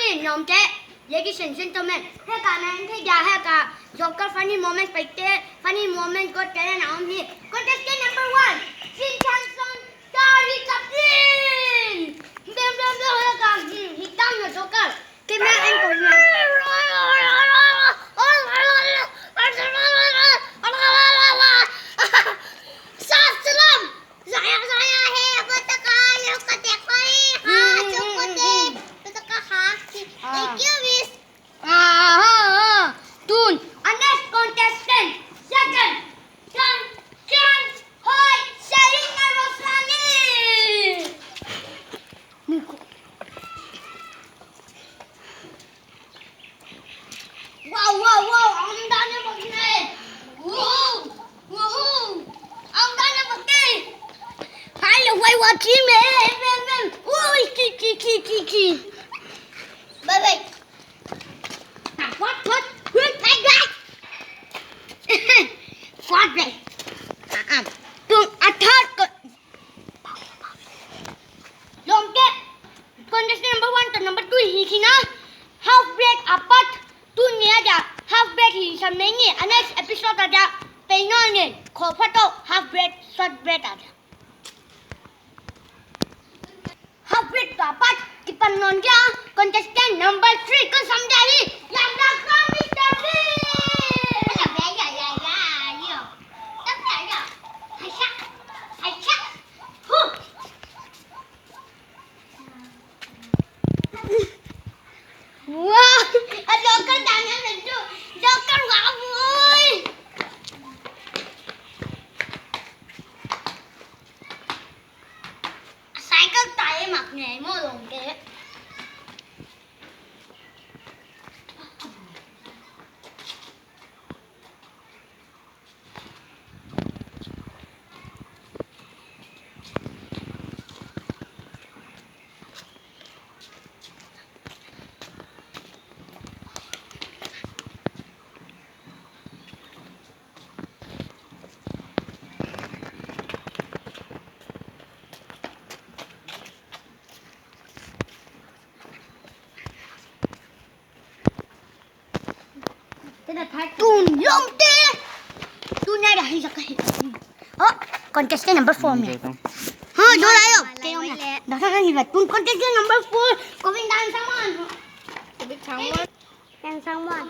Hey, Nomte, ladies and gentlemen, hey, Kanan, hey, Jaha, Joker, funny moment, funny moment, got Karen on me. Contestant number 1, Shin Chanson, Charlie Chaplin. Bam, bam, bam, he down the Joker. Give me an Tune. Our next contestant, second, Chan Hoi Sharina Roslani. Wow, I'm done with it. Whoa, I'm done with it. Hi, why watching me? Ui, ki. Bye. What? Hey, guys. What? A third. Don't get. Contestant number 1 to number 2 he na half break apart tu nia ja half break he samngi next episode aja pengon ni kho photo half break short break aja half break apart kipan non ja contestant number 3 ko samjai yang rakam Mr. B Wow, Joker dangan itu. Joker ngawui. Saya kan tanya maknya mau dong ke. Tune Nomte. Tune ada hari sekali. Oh, contestant number 4 में. हाँ, जो लायो. Dasar kan hibat. Tune contestant number 4. Kevin dan Saman. Kevin Saman. Yang Saman.